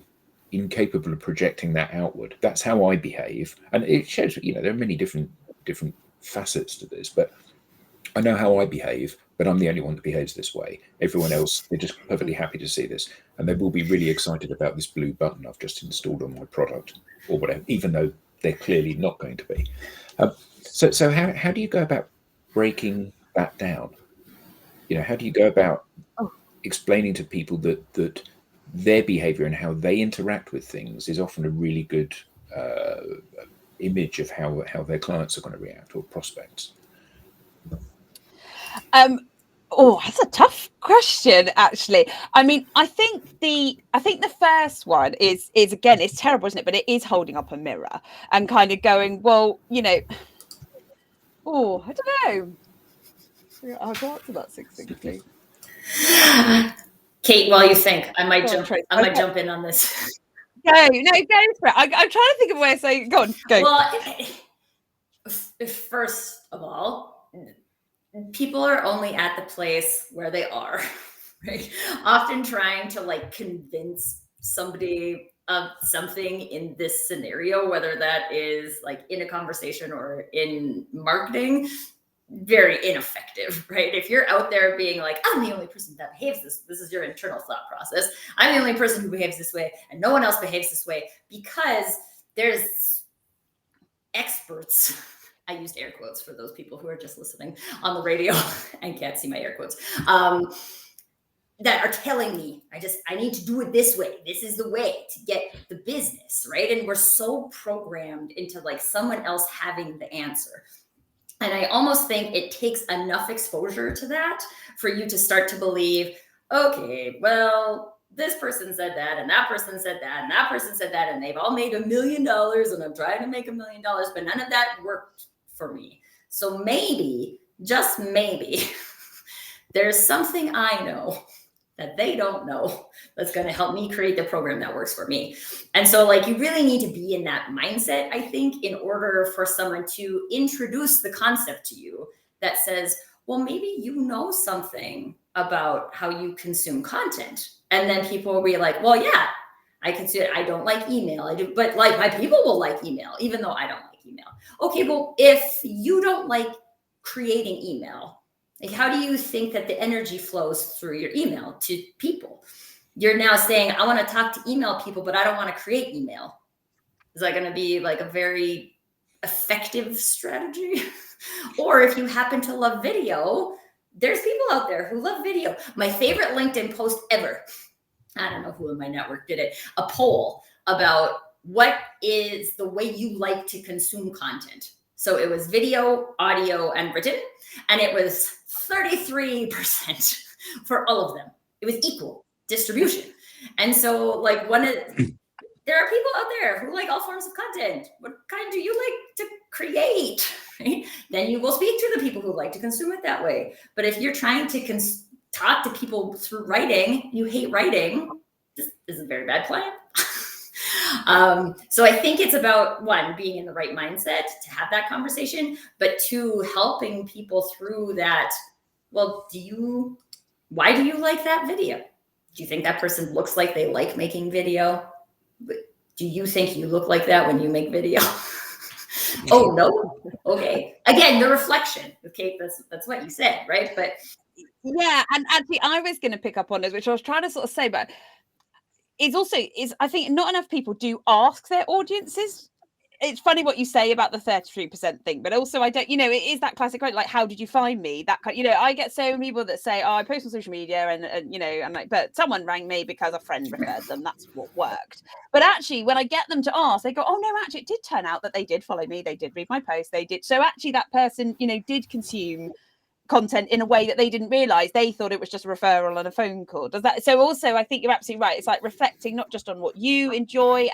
incapable of projecting that outward. That's how I behave. And it shows, there are many different facets to this, but I know how I behave, but I'm the only one that behaves this way. Everyone else, they're just perfectly happy to see this. And they will be really excited about this blue button I've just installed on my product or whatever, even though they're clearly not going to be. So how do you go about breaking that down? How do you go about explaining to people that their behavior and how they interact with things is often a really good image of how their clients are going to react, or prospects? That's a tough question, actually. I mean, I think the first one is again, it's terrible, isn't it? But it is holding up a mirror and kind of going, well, I don't know. I'll go up to that succinctly. Kate, while you think, I might jump in on this. Go for it. I'm trying to think of a way of saying, go on, go. Well, first of all, people are only at the place where they are, right? Often trying to convince somebody of something in this scenario, whether that is in a conversation or in marketing, very ineffective, right? If you're out there being like, I'm the only person that behaves this is your internal thought process. I'm the only person who behaves this way and no one else behaves this way, because there's experts. I used air quotes for those people who are just listening on the radio and can't see my air quotes, that are telling me I need to do it this way. This is the way to get the business, right? And we're so programmed into someone else having the answer. And I almost think it takes enough exposure to that for you to start to believe, okay, well, this person said that, and that person said that, and that person said that, and they've all made $1 million, and I'm trying to make $1 million, but none of that worked for me. So maybe, just maybe, there's something I know that they don't know that's going to help me create the program that works for me. And so like, you really need to be in that mindset, I think, in order for someone to introduce the concept to you that says, well, maybe you know something about how you consume content. And then people will be like, well, yeah, I consume it. I don't like email. I do, but like my people will like email, even though I don't like email. Okay, well, if you don't like creating email, like how do you think that the energy flows through your email to people? You're now saying, I want to talk to email people, but I don't want to create email. Is that going to be like a very effective strategy? Or if you happen to love video, there's people out there who love video. My favorite LinkedIn post ever, I don't know who in my network did it, a poll about what is the way you like to consume content. So it was video, audio, and written, and it was 33% for all of them. It was equal distribution. And so like there are people out there who like all forms of content. What kind do you like to create? Right? Then you will speak to the people who like to consume it that way. But if you're trying to talk to people through writing, you hate writing, this is a very bad plan. So I think it's about, one, being in the right mindset to have that conversation, but two, helping people through that. Well, why do you like that video? Do you think that person looks like they like making video? Do you think you look like that when you make video? Oh, no? Okay. Again, the reflection. Okay, that's what you said, right? But yeah, and actually I was going to pick up on this, which I was trying to sort of say, but I think not enough people do ask their audiences. It's funny what you say about the 33% thing, but also I don't, it is that classic quote, like, how did you find me? That kind, I get so many people that say, oh, I post on social media and I'm like, but someone rang me because a friend referred them. That's what worked. But actually, when I get them to ask, they go, oh no, actually, it did turn out that they did follow me. They did read my post. They did. So actually that person, did consume content in a way that they didn't realize. They thought it was just a referral and a phone call. Does that? So also I think you're absolutely right. It's like reflecting not just on what you enjoy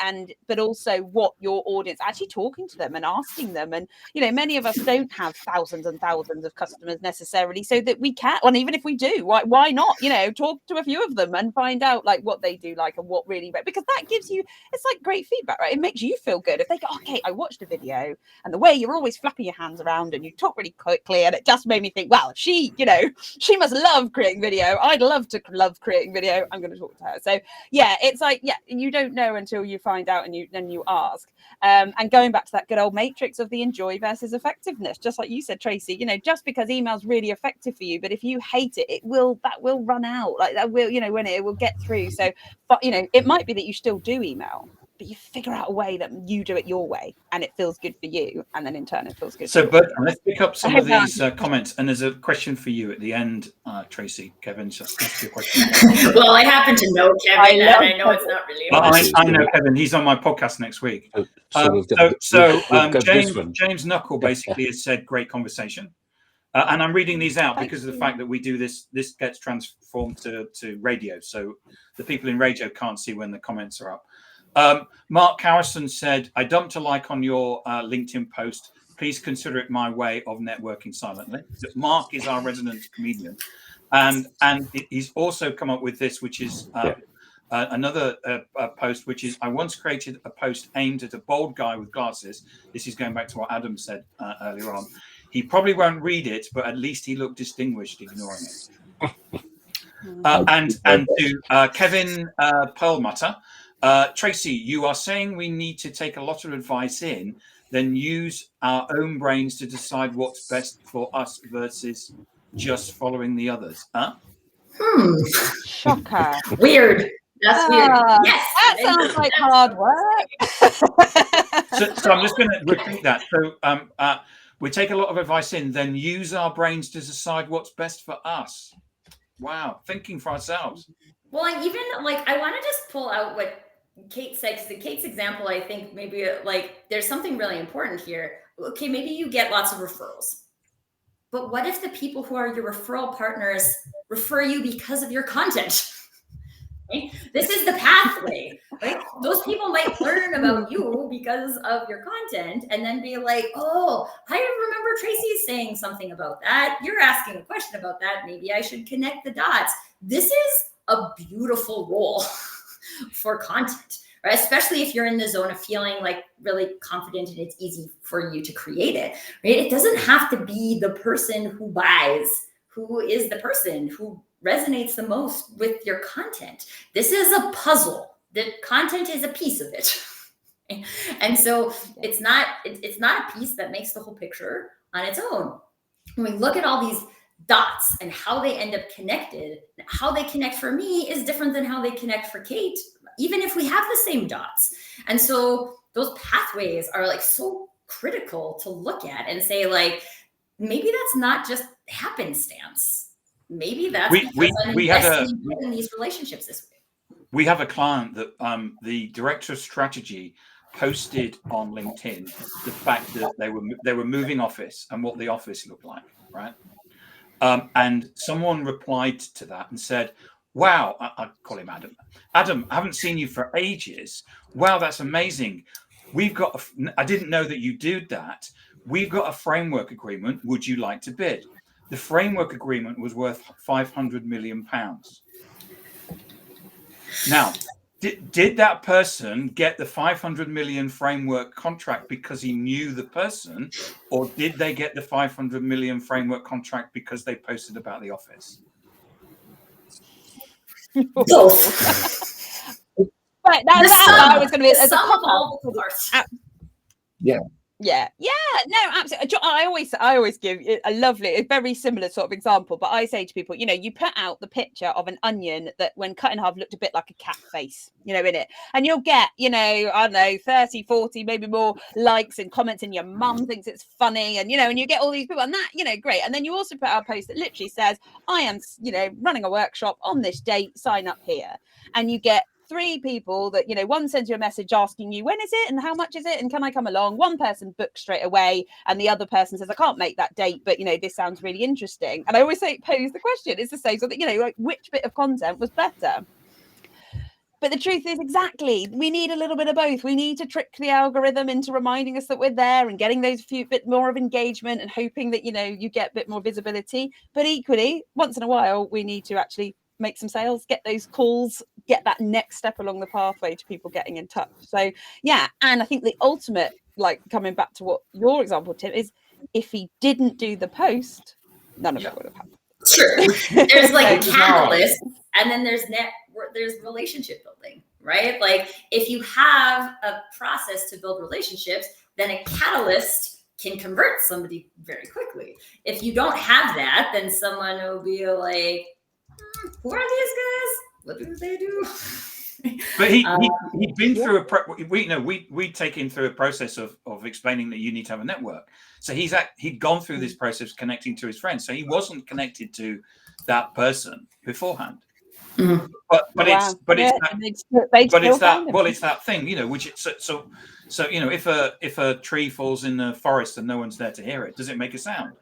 but also what your audience, actually talking to them and asking them. And many of us don't have thousands and thousands of customers necessarily, so that we can, and even if we do, why not talk to a few of them and find out like what they do like and what really, because that gives you, it's like great feedback, right? It makes you feel good if they go, okay, I watched a video and the way you're always flapping your hands around and you talk really quickly, and it just made me think, wow, she must love creating video. I'd love to love creating video. I'm going to talk to her. So yeah, it's like, yeah, you don't know until you find out, and you ask. And going back to that good old matrix of the enjoy versus effectiveness, just like you said, Tracy, just because email's really effective for you, but if you hate it, that will run out. Like that will, when it will get through. So, but it might be that you still do email, but you figure out a way that you do it your way and it feels good for you, and then in turn it feels good. So, but let's pick up some of these comments, and there's a question for you at the end, Tracy. Kevin, just ask your question. Well, I happen to know Kevin, and I know it's not really. I know Kevin. He's on my podcast next week. James Knuckle basically has said, "Great conversation." And I'm reading these out because of the fact that we do this. This gets transformed to radio, so the people in radio can't see when the comments are up. Mark Harrison said, I dumped a like on your LinkedIn post. Please consider it my way of networking silently. Mark is our resident comedian. And he's also come up with this, which is another post, which is, I once created a post aimed at a bald guy with glasses. This is going back to what Adam said earlier on. He probably won't read it, but at least he looked distinguished ignoring it. And to Kevin Perlmutter, Tracy, you are saying we need to take a lot of advice in, then use our own brains to decide what's best for us versus just following the others. Huh? Shocker. Weird. That's weird. Yes. That sounds like hard work. So I'm just going to repeat that. So we take a lot of advice in, then use our brains to decide what's best for us. Wow. Thinking for ourselves. Well, I even I want to just pull out what Kate said, because Kate's example, I think maybe there's something really important here. Okay, maybe you get lots of referrals, But what if the people who are your referral partners refer you because of your content? Right? This is the pathway, right? Those people might learn about you because of your content and then be like, oh, I remember Tracy saying something about that. You're asking a question about that. Maybe I should connect the dots. This is a beautiful role for content, right? Especially if you're in the zone of feeling like really confident and it's easy for you to create it, right? It doesn't have to be the person who buys, who is the person who resonates the most with your content. This is a puzzle. The content is a piece of it. And so it's not a piece that makes the whole picture on its own. When we look at all these dots and how they end up connected, how they connect for me is different than how they connect for Kate, even if we have the same dots. And so those pathways are like so critical to look at and say, like, maybe that's not just happenstance. Maybe that's because I'm investing in these relationships this way. We have a client that the director of strategy posted on LinkedIn the fact that they were moving office and what the office looked like, right? And someone replied to that and said, wow, I call him Adam. Adam, I haven't seen you for ages. Wow, that's amazing. I didn't know that you did that. We've got a framework agreement. Would you like to bid? The framework agreement was worth £500 million. Now, did that person get the 500 million framework contract because he knew the person, or did they get the 500 million framework contract because they posted about the office? Both. Right, that was going to be as a all the parts. Yeah, no, absolutely. I always give a lovely, a very similar sort of example, but I say to people, you put out the picture of an onion that when cut in half looked a bit like a cat face, in it, and you'll get, I don't know, 30, 40, maybe more likes and comments, and your mum thinks it's funny, and, and you get all these people, and that, great. And then you also put out a post that literally says, I am, running a workshop on this date, sign up here. And you get 3 people that, one sends you a message asking you, when is it and how much is it and can I come along? One person books straight away and the other person says, I can't make that date, but, this sounds really interesting. And I always say, pose the question. It's the same, so that, like, which bit of content was better? But the truth is, exactly, we need a little bit of both. We need to trick the algorithm into reminding us that we're there and getting those few bit more of engagement and hoping that, you get a bit more visibility. But equally, once in a while, we need to actually make some sales, get those calls, get that next step along the pathway to people getting in touch. So, yeah. And I think the ultimate, like, coming back to what your example, Tim, is if he didn't do the post, none of it would have happened. Sure. There's like a catalyst, and then there's relationship building, right? Like, if you have a process to build relationships, then a catalyst can convert somebody very quickly. If you don't have that, then someone will be like, who are these guys? What do they do? But he'd been through we take him through a process of explaining that you need to have a network. So he'd gone through this process of connecting to his friends. So he wasn't connected to that person beforehand. Mm-hmm. It's that thing, which it's so if a tree falls in the forest and no one's there to hear it, does it make a sound?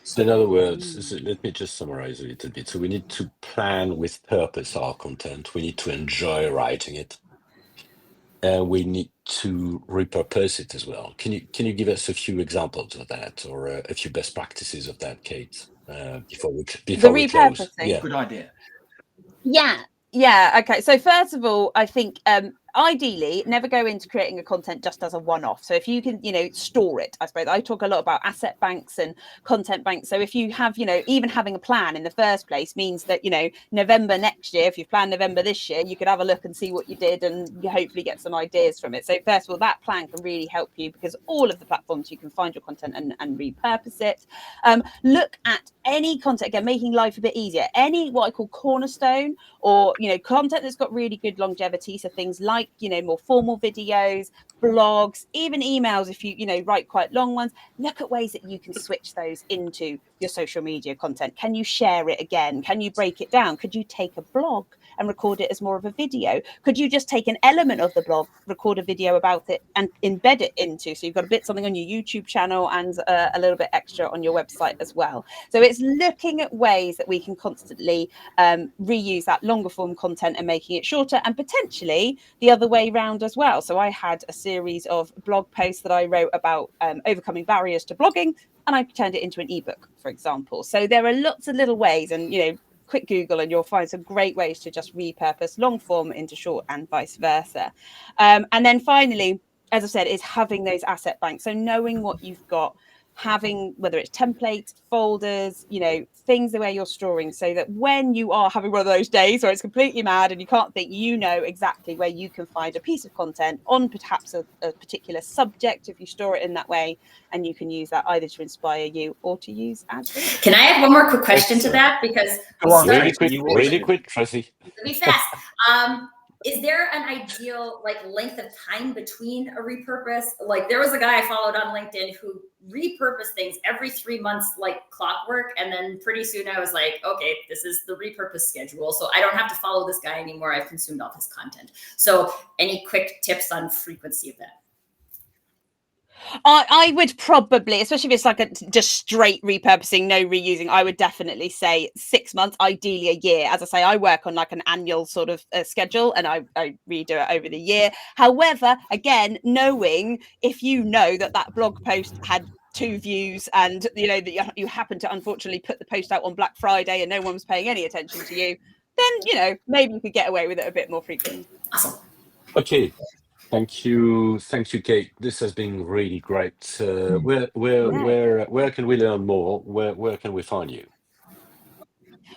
So in other words, let me just summarize a little bit. So we need to plan with purpose our content. We need to enjoy writing it. And we need to repurpose it as well. Can you give us a few examples of that, or a few best practices of that, Kate, before we close? Yeah. Good idea. Yeah. Okay. So first of all, I think ideally never go into creating a content just as a one-off. So if you can, store it, I suppose. I talk a lot about asset banks and content banks. So if you have, even having a plan in the first place means that, November next year, if you've planned November this year, you could have a look and see what you did and you hopefully get some ideas from it. So first of all, that plan can really help you, because all of the platforms you can find your content and repurpose it. Look at any content, again, making life a bit easier. Any what I call cornerstone, or content that's got really good longevity. So things like more formal videos, blogs, even emails. If you write quite long ones, look at ways that you can switch those into your social media content. Can you share it again? Can you break it down? Could you take a blog and record it as more of a video? Could you just take an element of the blog, record a video about it, and embed it into, so you've got a bit something on your YouTube channel and a little bit extra on your website as well? So it's looking at ways that we can constantly reuse that longer form content and making it shorter, and potentially the other way round as well. So I had a series of blog posts that I wrote about overcoming barriers to blogging, and I turned it into an ebook, for example. So there are lots of little ways, and quick Google and you'll find some great ways to just repurpose long form into short and vice versa. And then finally, as I said, is having those asset banks. So knowing what you've got, having, whether it's templates, folders, things the way you're storing, so that when you are having one of those days where it's completely mad and you can't think, exactly where you can find a piece of content on perhaps a particular subject, if you store it in that way, and you can use that either to inspire you or to use as is. Can I add one more quick question to that? Because really quick, Tracy. Be fast. Is there an ideal length of time between a repurpose? Like, there was a guy I followed on LinkedIn who repurposed things every 3 months like clockwork, and then pretty soon I was like, okay, this is the repurpose schedule, so I don't have to follow this guy anymore. I've consumed all his content. So any quick tips on frequency of that? I would probably, especially if it's like just straight repurposing, no reusing, I would definitely say 6 months, ideally a year. As I say, I work on like an annual sort of schedule, and I redo it over the year. However, again, knowing if that blog post had 2 views, and that you happen to unfortunately put the post out on Black Friday and no one was paying any attention to you, then maybe you could get away with it a bit more frequently. Awesome. Okay. Thank you, Kate. This has been really great. Where can we learn more? Where can we find you?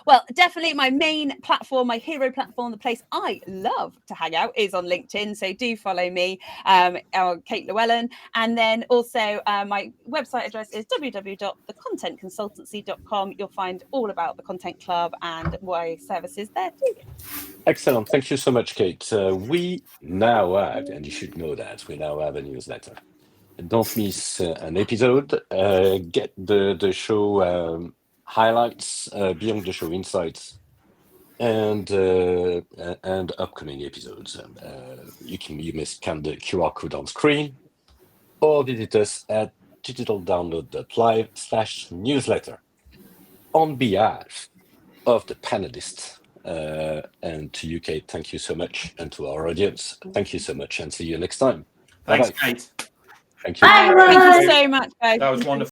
Well, definitely my main platform, my hero platform, the place I love to hang out is on LinkedIn. So do follow me, Kate Llewellyn. And then also my website address is www.thecontentconsultancy.com. You'll find all about the Content Club and my services there too. Excellent. Thank you so much, Kate. We now have, and you should know that, we now have a newsletter. Don't miss an episode. Get the show highlights, beyond the show insights, and upcoming episodes. You may scan the QR code on screen, or visit us at digitaldownload.live/newsletter. On behalf of the panelists, and to you, Kate, thank you so much, and to our audience, thank you so much, and see you next time. Thanks, Bye-bye. Kate. Thank you. Thank you so much, guys. That was wonderful.